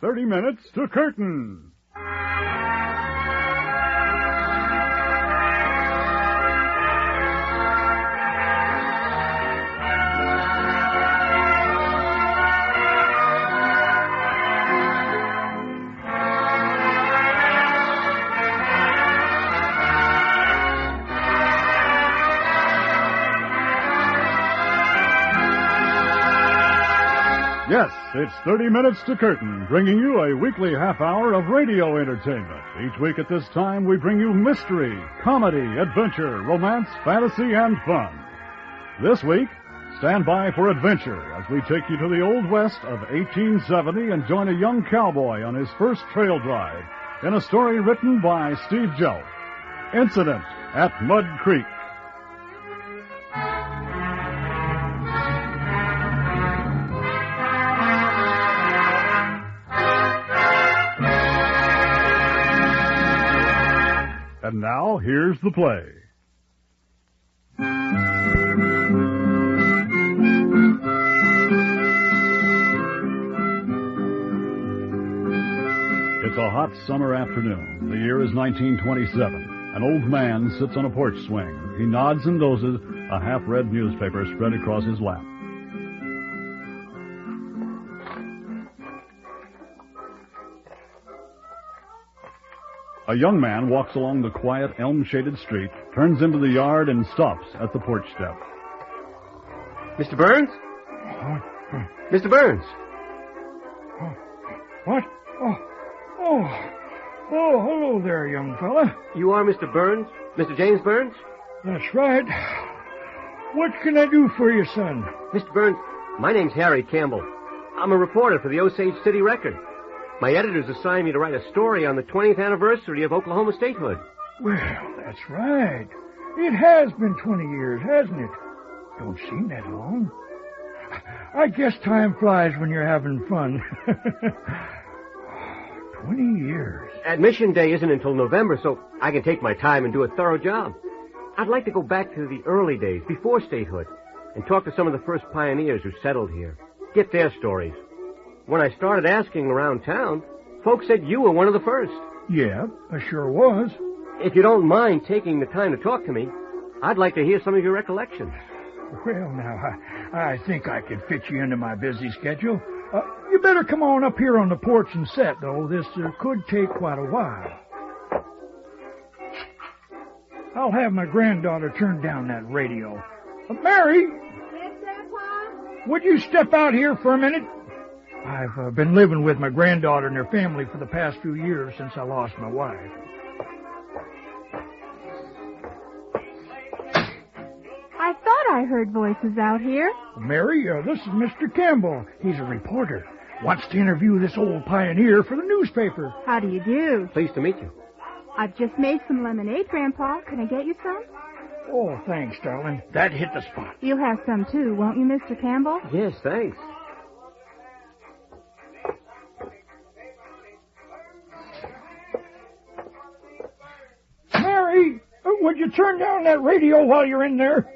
30 Minutes to Curtain. Yes, it's 30 Minutes to Curtain, bringing you a weekly half hour of radio entertainment. Each week at this time, we bring you mystery, comedy, adventure, romance, fantasy, and fun. This week, stand by for adventure as we take you to the Old West of 1870 and join a young cowboy on his first trail drive in a story written by Steve Jelf. Incident at Mud Creek. And now, here's the play. It's a hot summer afternoon. The year is 1927. An old man sits on a porch swing. He nods and dozes, a half-read newspaper spread across his lap. A young man walks along the quiet, elm-shaded street, turns into the yard, and stops at the porch step. Mr. Burns? Mr. Burns? What? Oh, hello there, young fella. You are Mr. Burns? Mr. James Burns? That's right. What can I do for you, son? Mr. Burns, my name's Harry Campbell. I'm a reporter for the Osage City Record. My editors assigned me to write a story on the 20th anniversary of Oklahoma statehood. Well, that's right. It has been 20 years, hasn't it? Don't seem that long. I guess time flies when you're having fun. 20 years. Admission day isn't until November, so I can take my time and do a thorough job. I'd like to go back to the early days, before statehood, and talk to some of the first pioneers who settled here. Get their stories. When I started asking around town, folks said you were one of the first. Yeah, I sure was. If you don't mind taking the time to talk to me, I'd like to hear some of your recollections. Well, now, I think I could fit you into my busy schedule. You better come on up here on the porch and sit, though. This could take quite a while. I'll have my granddaughter turn down that radio. Mary! Yes, Grandpa? Would you step out here for a minute? I've been living with my granddaughter and her family for the past few years since I lost my wife. I thought I heard voices out here. Mary, this is Mr. Campbell. He's a reporter. Wants to interview this old pioneer for the newspaper. How do you do? Pleased to meet you. I've just made some lemonade, Grandpa. Can I get you some? Oh, thanks, darling. That hit the spot. You'll have some, too, won't you, Mr. Campbell? Yes, thanks. Mary, would you turn down that radio while you're in there?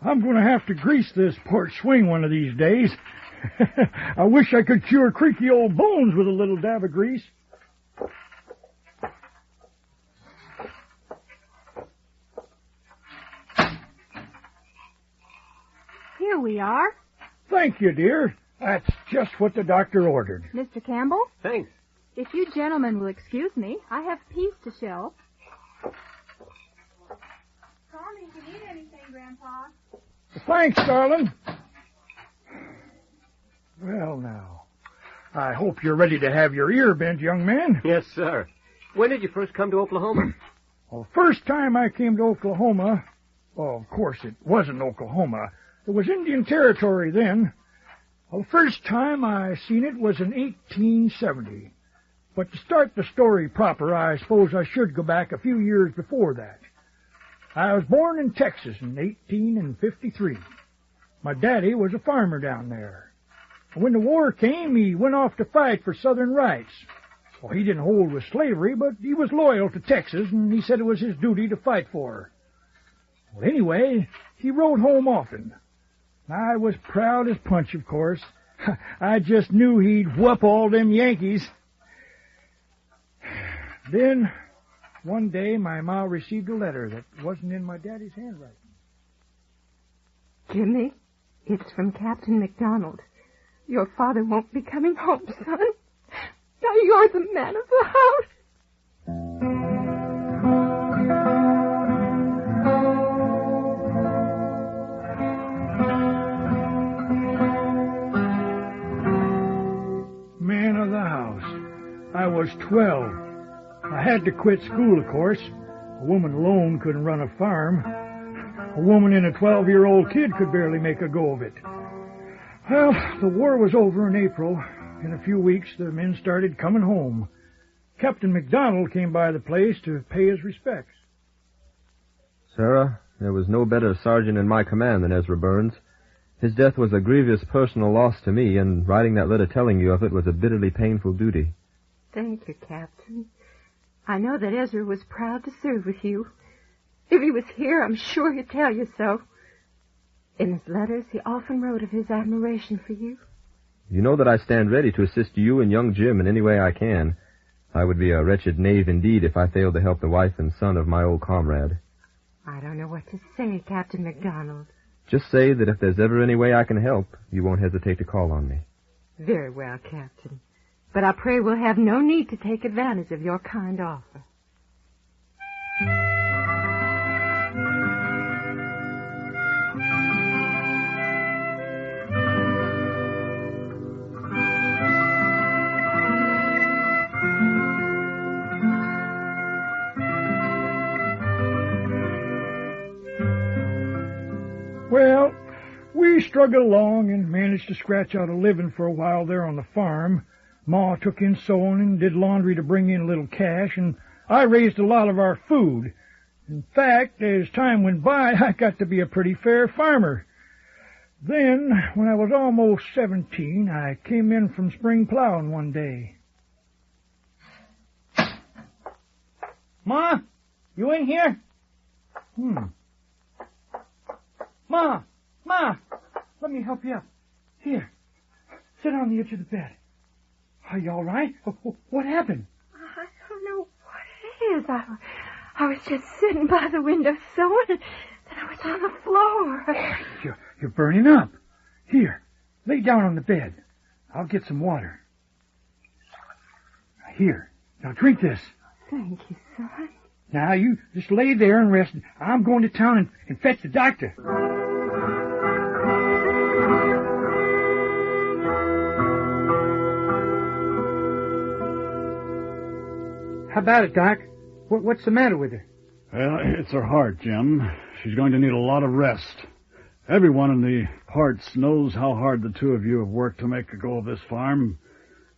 I'm going to have to grease this porch swing one of these days. I wish I could cure creaky old bones with a little dab of grease. Here we are. Thank you, dear. That's just what the doctor ordered. Mr. Campbell? Thanks. If you gentlemen will excuse me, I have peas to shell. Call me if you need anything, Grandpa. Thanks, darling. Well, now, I hope you're ready to have your ear bent, young man. Yes, sir. When did you first come to Oklahoma? Well, first time I came to Oklahoma, well, of course, it wasn't Oklahoma. It was Indian Territory then. Well, the first time I seen it was in 1870. But to start the story proper, I suppose I should go back a few years before that. I was born in Texas in 1853. My daddy was a farmer down there. When the war came, he went off to fight for Southern rights. Well, he didn't hold with slavery, but he was loyal to Texas, and he said it was his duty to fight for her. Well, anyway, he rode home often. I was proud as punch, of course. I just knew he'd whoop all them Yankees. Then, one day, my ma received a letter that wasn't in my daddy's handwriting. Jimmy, it's from Captain McDonald. Your father won't be coming home, son. Now you're the man of the house. Man of the house. I was 12. I had to quit school, of course. A woman alone couldn't run a farm. A woman and a 12-year-old kid could barely make a go of it. Well, the war was over in April. In a few weeks, the men started coming home. Captain McDonald came by the place to pay his respects. Sarah, there was no better sergeant in my command than Ezra Burns. His death was a grievous personal loss to me, and writing that letter telling you of it was a bitterly painful duty. Thank you, Captain. I know that Ezra was proud to serve with you. If he was here, I'm sure he'd tell you so. In his letters, he often wrote of his admiration for you. You know that I stand ready to assist you and young Jim in any way I can. I would be a wretched knave indeed if I failed to help the wife and son of my old comrade. I don't know what to say, Captain McDonald. Just say that if there's ever any way I can help, you won't hesitate to call on me. Very well, Captain. But I pray we'll have no need to take advantage of your kind offer. Well, we struggled along and managed to scratch out a living for a while there on the farm. Ma took in sewing and did laundry to bring in a little cash, and I raised a lot of our food. In fact, as time went by, I got to be a pretty fair farmer. Then, when I was almost 17, I came in from spring plowing one day. Ma, you in here? Ma, let me help you up. Here, sit on the edge of the bed. Are you all right? What happened? I don't know what it is. I was just sitting by the window sewing, and then I was on the floor. You're burning up. Here, lay down on the bed. I'll get some water. Here, now drink this. Thank you, son. Now, you just lay there and rest. I'm going to town and fetch the doctor. How about it, Doc? What's the matter with her? Well, it's her heart, Jim. She's going to need a lot of rest. Everyone in the parts knows how hard the two of you have worked to make a go of this farm,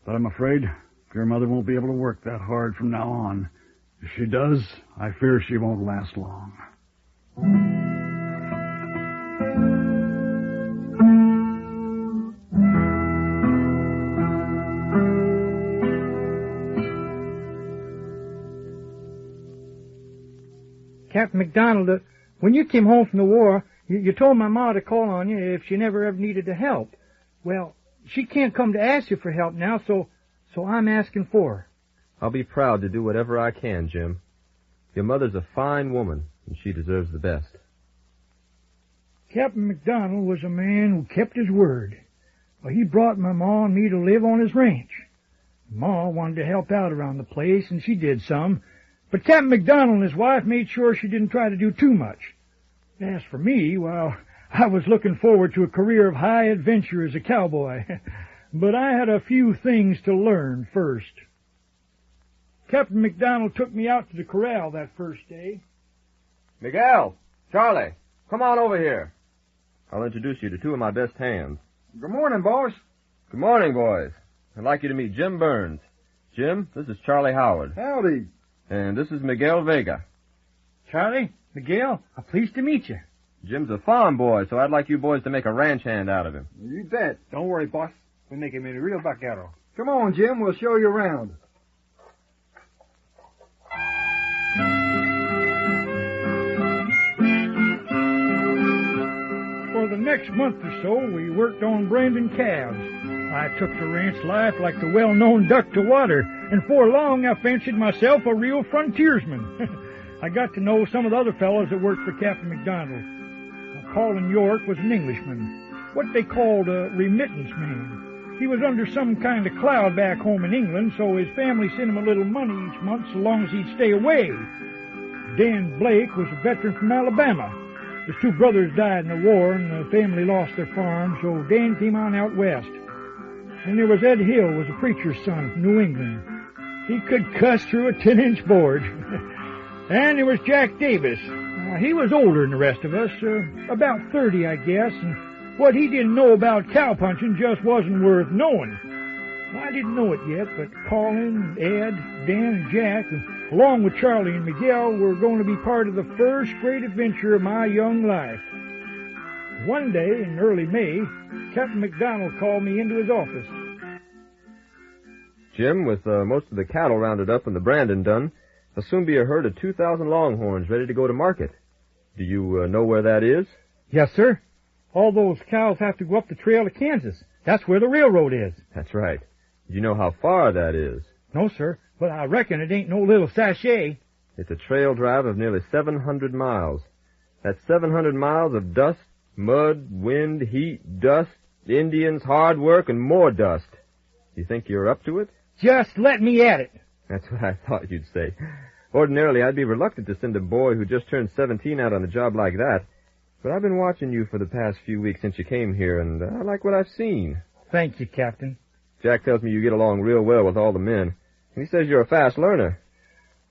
but I'm afraid your mother won't be able to work that hard from now on. If she does, I fear she won't last long. Captain McDonald, when you came home from the war, you told my ma to call on you if she never ever needed to help. Well, she can't come to ask you for help now, so I'm asking for her. I'll be proud to do whatever I can, Jim. Your mother's a fine woman, and she deserves the best. Captain McDonald was a man who kept his word. Well, he brought my ma and me to live on his ranch. Ma wanted to help out around the place, and she did some. But Captain McDonald and his wife made sure she didn't try to do too much. As for me, well, I was looking forward to a career of high adventure as a cowboy. But I had a few things to learn first. Captain McDonald took me out to the corral that first day. Miguel, Charlie, come on over here. I'll introduce you to two of my best hands. Good morning, boss. Good morning, boys. I'd like you to meet Jim Burns. Jim, this is Charlie Howard. Howdy. And this is Miguel Vega. Charlie, Miguel, I'm pleased to meet you. Jim's a farm boy, so I'd like you boys to make a ranch hand out of him. You bet. Don't worry, boss. We'll make him into a real vaquero. Come on, Jim. We'll show you around. For the next month or so, we worked on branding calves. I took to ranch life like the well-known duck to water, and for long I fancied myself a real frontiersman. I got to know some of the other fellows that worked for Captain McDonald. Colin York was an Englishman, what they called a remittance man. He was under some kind of cloud back home in England, so his family sent him a little money each month so long as he'd stay away. Dan Blake was a veteran from Alabama. His two brothers died in the war, and the family lost their farm, so Dan came on out west. And there was Ed Hill, was a preacher's son from New England. He could cuss through a 10-inch board. And there was Jack Davis. He was older than the rest of us, about 30, I guess, and what he didn't know about cowpunching just wasn't worth knowing. Well, I didn't know it yet, but Colin, Ed, Dan, and Jack, and along with Charlie and Miguel, were going to be part of the first great adventure of my young life. One day, in early May, Captain McDonald called me into his office. Jim, with most of the cattle rounded up and the branding done, there'll soon be a herd of 2,000 longhorns ready to go to market. Do you know where that is? Yes, sir. All those cows have to go up the trail to Kansas. That's where the railroad is. That's right. Do you know how far that is? No, sir, but I reckon it ain't no little sachet. It's a trail drive of nearly 700 miles. That's 700 miles of dust, mud, wind, heat, dust, Indians, hard work, and more dust. You think you're up to it? Just let me at it. That's what I thought you'd say. Ordinarily, I'd be reluctant to send a boy who just turned 17 out on a job like that. But I've been watching you for the past few weeks since you came here, and I like what I've seen. Thank you, Captain. Jack tells me you get along real well with all the men. And he says you're a fast learner.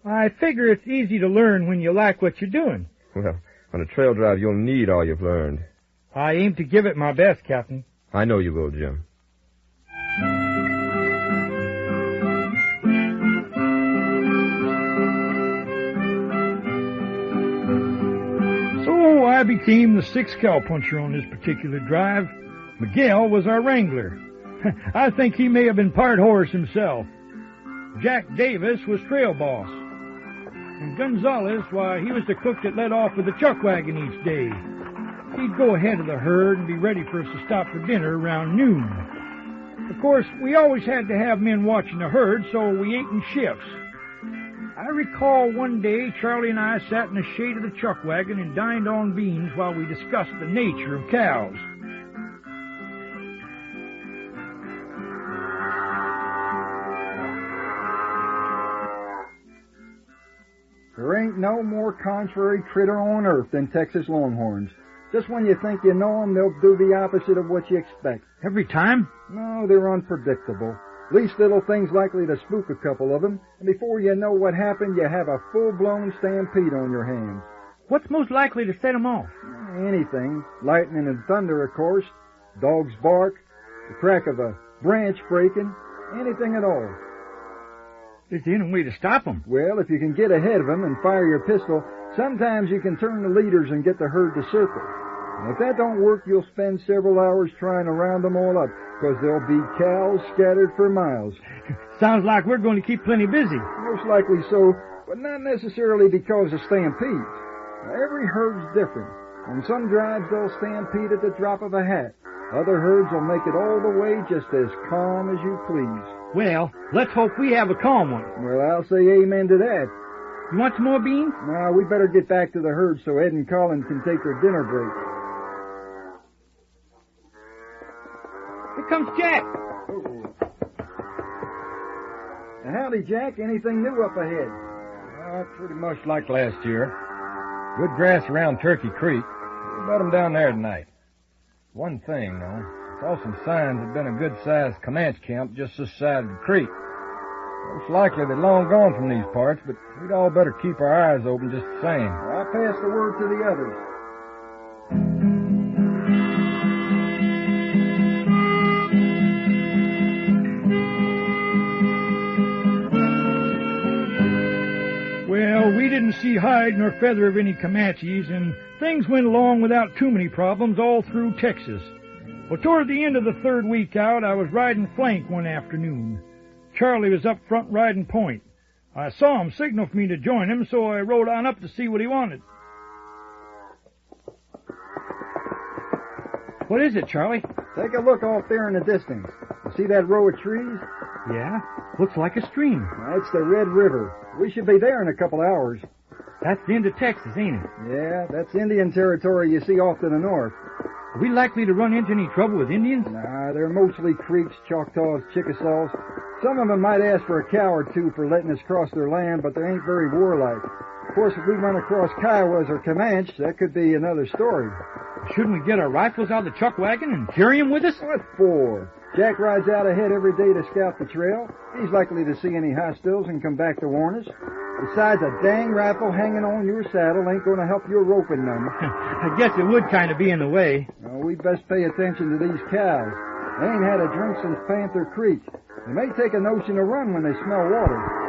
I figure it's easy to learn when you like what you're doing. Well, on a trail drive, you'll need all you've learned. I aim to give it my best, Captain. I know you will, Jim. So I became the sixth cowpuncher on this particular drive. Miguel was our wrangler. I think he may have been part horse himself. Jack Davis was trail boss. And Gonzalez, why, he was the cook that led off with the chuck wagon each day. He'd go ahead of the herd and be ready for us to stop for dinner around noon. Of course, we always had to have men watching the herd, so we ate in shifts. I recall one day Charlie and I sat in the shade of the chuck wagon and dined on beans while we discussed the nature of cows. There ain't no more contrary critter on earth than Texas Longhorns. Just when you think you know 'em, they'll do the opposite of what you expect. Every time? No, they're unpredictable. Least little thing's likely to spook a couple of 'em, and before you know what happened, you have a full-blown stampede on your hands. What's most likely to set 'em off? Anything. Lightning and thunder, of course. Dogs bark. The crack of a branch breaking. Anything at all. Is there any way to stop 'em? Well, if you can get ahead of 'em and fire your pistol, sometimes you can turn the leaders and get the herd to circle. And if that don't work, you'll spend several hours trying to round them all up, because there'll be cows scattered for miles. Sounds like we're going to keep plenty busy. Most likely so, but not necessarily because of stampedes. Now, every herd's different. On some drives, they'll stampede at the drop of a hat. Other herds will make it all the way just as calm as you please. Well, let's hope we have a calm one. Well, I'll say amen to that. You want some more beans? Now, we better get back to the herd so Ed and Colin can take their dinner break. Here comes Jack. Howdy, Jack. Anything new up ahead? Pretty much like last year. Good grass around Turkey Creek. We'll let 'em down there tonight. One thing, though. Saw some signs there'd been a good-sized Comanche camp just this side of the creek. Most likely they're long gone from these parts, but we'd all better keep our eyes open just the same. Well, I'll pass the word to the others. Well, we didn't see hide nor feather of any Comanches, and things went along without too many problems all through Texas. Well, toward the end of the third week out, I was riding flank one afternoon. Charlie was up front riding point. I saw him signal for me to join him, so I rode on up to see what he wanted. What is it, Charlie? Take a look off there in the distance. You see that row of trees? Yeah, looks like a stream. That's the Red River. We should be there in a couple hours. That's the end of Texas, ain't it? Yeah, that's Indian territory you see off to the north. Are we likely to run into any trouble with Indians? Nah, they're mostly Creeks, Choctaws, Chickasaws. Some of them might ask for a cow or two for letting us cross their land, but they ain't very warlike. Of course, if we run across Kiowas or Comanche, that could be another story. Shouldn't we get our rifles out of the chuck wagon and carry them with us? What for? Jack rides out ahead every day to scout the trail. He's likely to see any hostiles and come back to warn us. Besides, a dang rifle hanging on your saddle ain't going to help your roping none. I guess it would kind of be in the way. No, we best pay attention to these cows. They ain't had a drink since Panther Creek. They may take a notion to run when they smell water.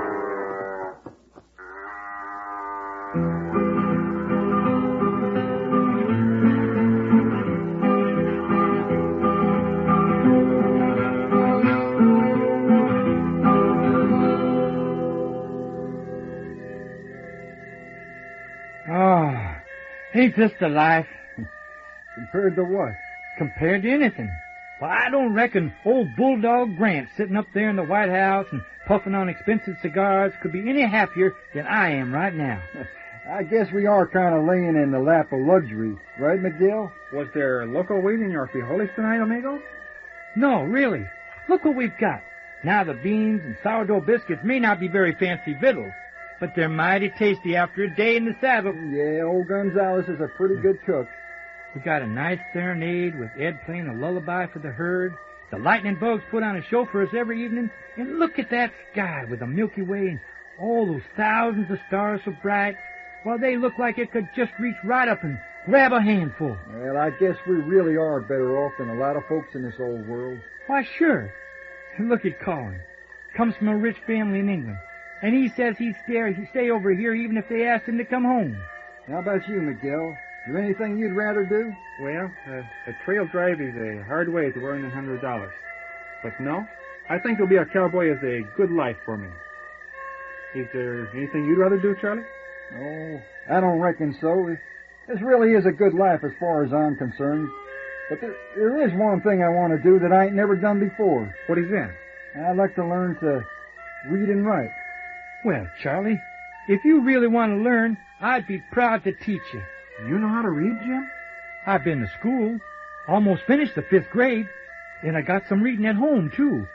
Ain't this the life? Compared to what? Compared to anything. Well, I don't reckon old Bulldog Grant sitting up there in the White House and puffing on expensive cigars could be any happier than I am right now. I guess we are kind of laying in the lap of luxury. Right, McGill? Was there local wheat in your frijoles tonight, amigo? No, really. Look what we've got. Now the beans and sourdough biscuits may not be very fancy victuals, but they're mighty tasty after a day in the saddle. Yeah, old Gonzales is a pretty good cook. We got a nice serenade with Ed playing a lullaby for the herd. The lightning bugs put on a show for us every evening. And look at that sky with the Milky Way and all those thousands of stars so bright. Well, they look like it could just reach right up and grab a handful. Well, I guess we really are better off than a lot of folks in this old world. Why, sure. Look at Colin. Comes from a rich family in England. And he says he'd stay over here even if they asked him to come home. How about you, Miguel? Is there anything you'd rather do? Well, a trail drive is a hard way to earn $100. But no, I think to be a cowboy is a good life for me. Is there anything you'd rather do, Charlie? Oh, I don't reckon so. This really is a good life as far as I'm concerned. But there is one thing I want to do that I ain't never done before. What is that? I'd like to learn to read and write. Well, Charlie, if you really want to learn, I'd be proud to teach you. You know how to read, Jim? I've been to school, almost finished the 5th grade, and I got some reading at home, too.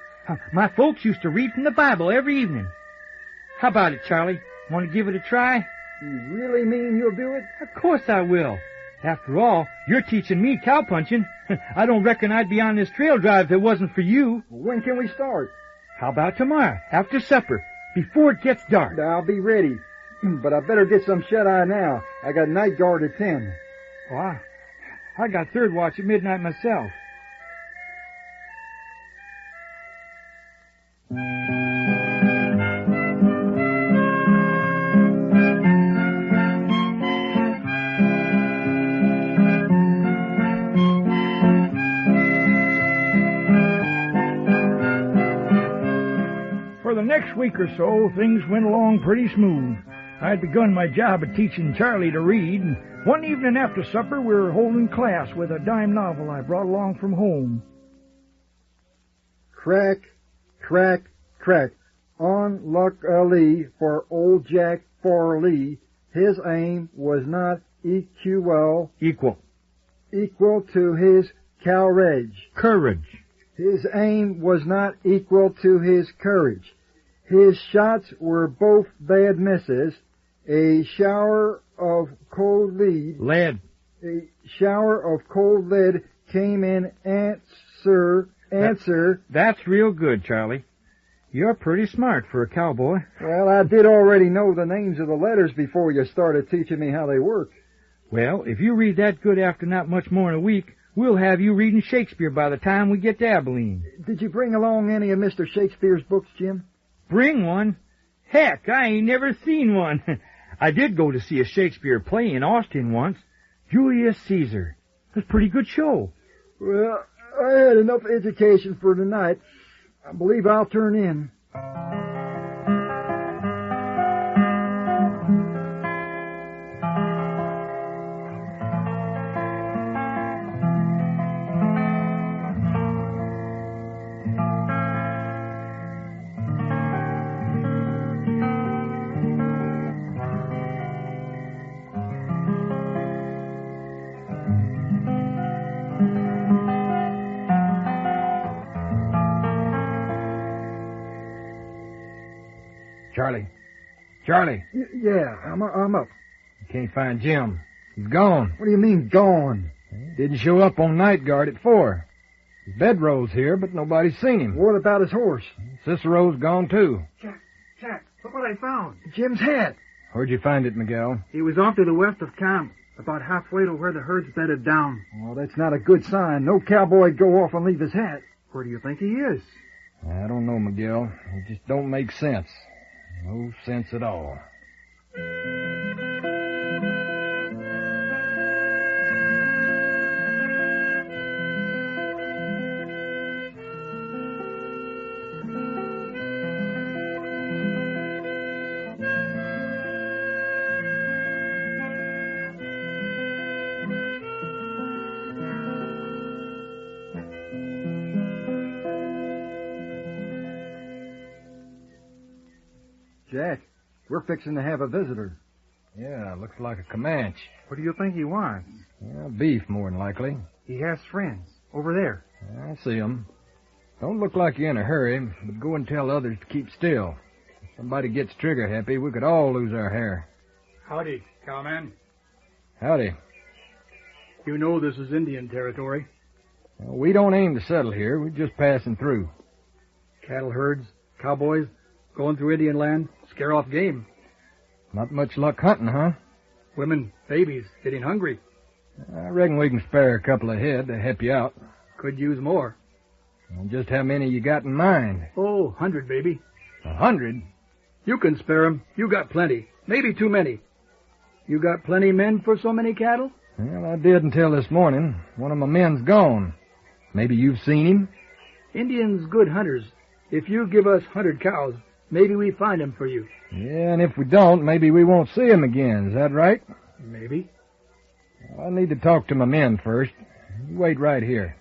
My folks used to read from the Bible every evening. How about it, Charlie? Want to give it a try? You really mean you'll do it? Of course I will. After all, you're teaching me cowpunching. I don't reckon I'd be on this trail drive if it wasn't for you. When can we start? How about tomorrow, after supper, before it gets dark? I'll be ready. But I better get some shut-eye now. I got night guard at 10. Oh, I got third watch at midnight myself. For the next week or so, things went along pretty smooth. I'd begun my job of teaching Charlie to read, and one evening after supper we were holding class with a dime novel I brought along from home. Crack, crack, crack. Unluckily for old Jack Farley, his aim was not equal to his courage. His aim was not equal to his courage. His shots were both bad misses. A shower of cold lead. A shower of cold lead came in answer. That's real good, Charlie. You're pretty smart for a cowboy. Well, I did already know the names of the letters before you started teaching me how they work. Well, if you read that good after not much more than a week, we'll have you reading Shakespeare by the time we get to Abilene. Did you bring along any of Mr. Shakespeare's books, Jim? Bring one? Heck, I ain't never seen one. I did go to see a Shakespeare play in Austin once. Julius Caesar. It was a pretty good show. Well, I had enough education for tonight. I believe I'll turn in. Charlie. Charlie. Yeah, I'm up. You can't find Jim. He's gone. What do you mean, gone? Didn't show up on night guard at 4. His bedroll's here, but nobody's seen him. What about his horse? Cicero's gone, too. Jack, look what I found. Jim's hat. Where'd you find it, Miguel? He was off to the west of camp, about halfway to where the herd's bedded down. Well, that's not a good sign. No cowboy'd go off and leave his hat. Where do you think he is? I don't know, Miguel. It just don't make sense. No sense at all. Jack, we're fixing to have a visitor. Yeah, looks like a Comanche. What do you think he wants? Yeah, beef, more than likely. He has friends. Over there. I see 'em. Don't look like you're in a hurry, but go and tell others to keep still. If somebody gets trigger happy, we could all lose our hair. Howdy, cowman. Howdy. You know this is Indian territory. Well, we don't aim to settle here. We're just passing through. Cattle herds, cowboys, going through Indian land, scare off game. Not much luck hunting, huh? Women, babies, getting hungry. I reckon we can spare a couple of head to help you out. Could use more. Well, just how many you got in mind? Oh, 100, baby. 100? You can spare 'em. You got plenty. Maybe too many. You got plenty men for so many cattle? Well, I did until this morning. One of my men's gone. Maybe you've seen him? Indians good hunters. If you give us 100 cows, maybe we find 'em for you. Yeah, and if we don't, maybe we won't see him again. Is that right? Maybe. I need to talk to my men first. You wait right here.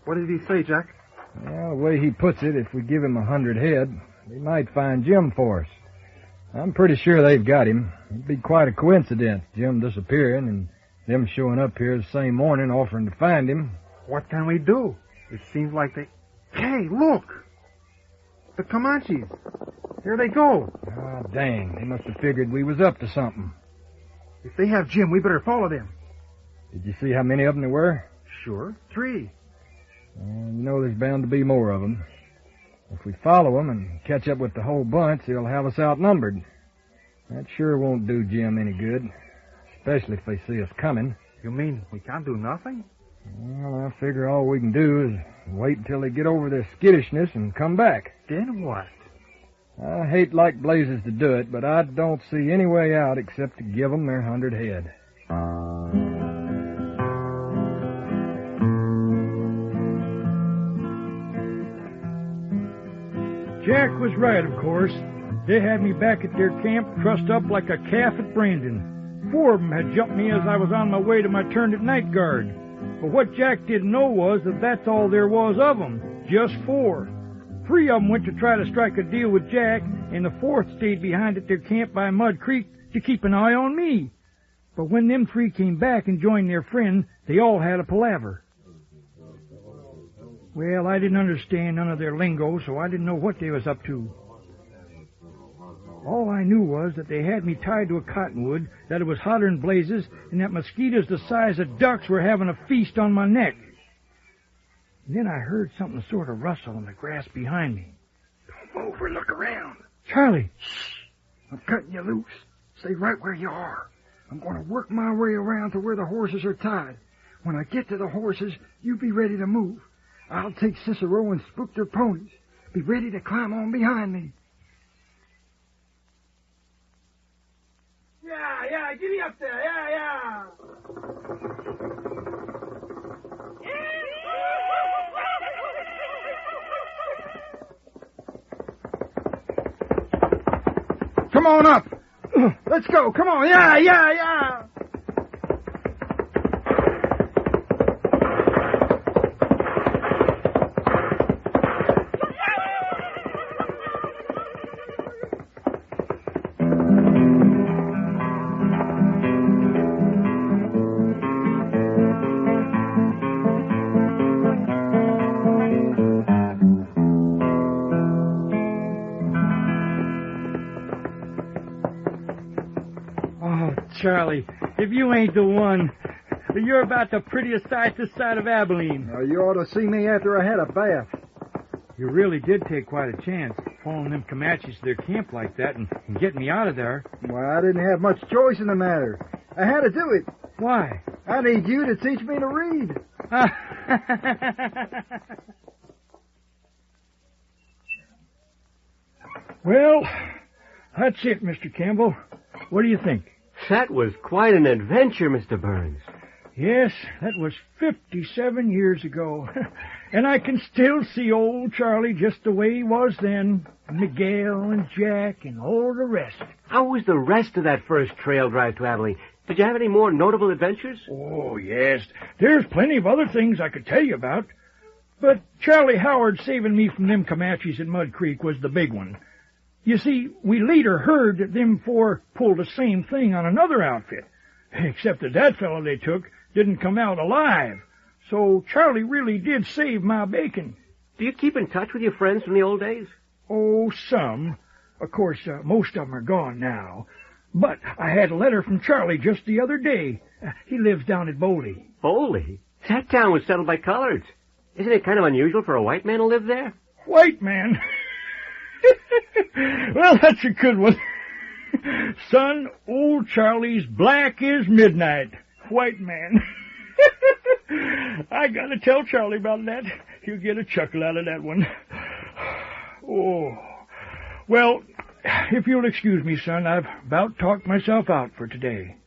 What did he say, Jack? Well, the way he puts it, if we give him 100 head, they might find Jim for us. I'm pretty sure they've got him. It'd be quite a coincidence, Jim disappearing and them showing up here the same morning offering to find him. What can we do? It seems like they... Hey, look! The Comanches. Here they go. Oh, dang. They must have figured we was up to something. If they have Jim, we better follow them. Did you see how many of them there were? Sure. 3. You know there's bound to be more of them. If we follow them and catch up with the whole bunch, they'll have us outnumbered. That sure won't do Jim any good, especially if they see us coming. You mean we can't do nothing? Well, I figure all we can do is wait until they get over their skittishness and come back. Then what? I hate like blazes to do it, but I don't see any way out except to give them their 100 head. Jack was right, of course. They had me back at their camp, trussed up like a calf at Brandon. 4 of them had jumped me as I was on my way to my turn at night guard. But what Jack didn't know was that that's all there was of them. Just 4. 3 of them went to try to strike a deal with Jack, and the 4th stayed behind at their camp by Mud Creek to keep an eye on me. But when them 3 came back and joined their friend, they all had a palaver. Well, I didn't understand none of their lingo, so I didn't know what they was up to. All I knew was that they had me tied to a cottonwood, that it was hotter than blazes, and that mosquitoes the size of ducks were having a feast on my neck. And then I heard something sort of rustle in the grass behind me. Don't move or look around. Charlie! Shh! I'm cutting you loose. Stay right where you are. I'm going to work my way around to where the horses are tied. When I get to the horses, you be ready to move. I'll take Cicero and spook their ponies. Be ready to climb on behind me. Yeah, get me up there, yeah. Come on up. Let's go. Come on. Yeah. Charlie, if you ain't the one, you're about the prettiest sight this side of Abilene. You ought to see me after I had a bath. You really did take quite a chance, following them Comanches to their camp like that and getting me out of there. Well, I didn't have much choice in the matter. I had to do it. Why? I need you to teach me to read. Well, that's it, Mr. Campbell. What do you think? That was quite an adventure, Mr. Burns. Yes, that was 57 years ago. And I can still see old Charlie just the way he was then. Miguel and Jack and all the rest. How was the rest of that first trail drive to Abilene? Did you have any more notable adventures? Oh, yes. There's plenty of other things I could tell you about. But Charlie Howard saving me from them Comanches at Mud Creek was the big one. You see, we later heard that them four pulled the same thing on another outfit. Except that fellow they took didn't come out alive. So Charlie really did save my bacon. Do you keep in touch with your friends from the old days? Oh, some. Of course, most of them are gone now. But I had a letter from Charlie just the other day. He lives down at Boley. Boley? That town was settled by coloreds. Isn't it kind of unusual for a white man to live there? White man? Well, that's a good one. Son, old Charlie's black as midnight. White man. I gotta tell Charlie about that. He'll get a chuckle out of that one. Oh. Well, if you'll excuse me, son, I've about talked myself out for today.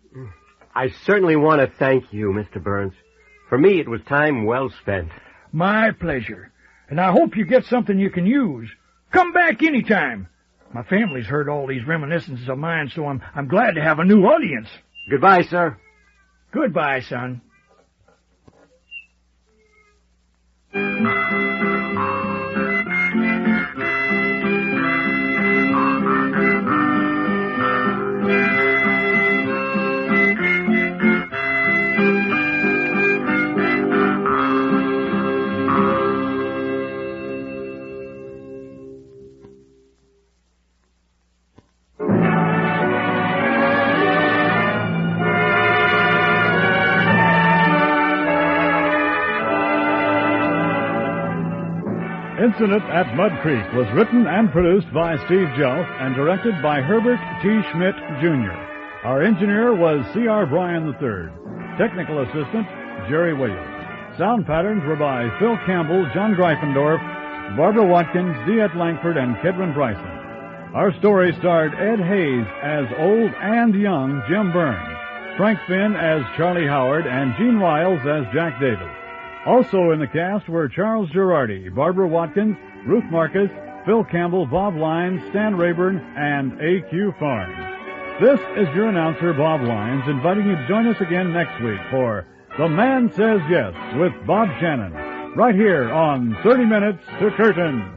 I certainly want to thank you, Mr. Burns. For me, it was time well spent. My pleasure. And I hope you get something you can use. Come back anytime. My family's heard all these reminiscences of mine, so I'm glad to have a new audience. Goodbye, sir. Goodbye, son. Incident at Mud Creek was written and produced by Steve Jelf and directed by Herbert T. Schmidt, Jr. Our engineer was C.R. Bryan III. Technical assistant, Jerry Williams. Sound patterns were by Phil Campbell, John Greifendorf, Barbara Watkins, DeEtte Langford, and Kedwin Bryson. Our story starred Ed Hayes as old and young Jim Burns, Frank Finn as Charlie Howard, and Gene Wiles as Jack Davis. Also in the cast were Charles Girardi, Barbara Watkins, Ruth Marcus, Phil Campbell, Bob Lyons, Stan Rayburn, and A.Q. Farnes. This is your announcer, Bob Lyons, inviting you to join us again next week for The Man Says Yes with Bob Shannon, right here on 30 Minutes to Curtain.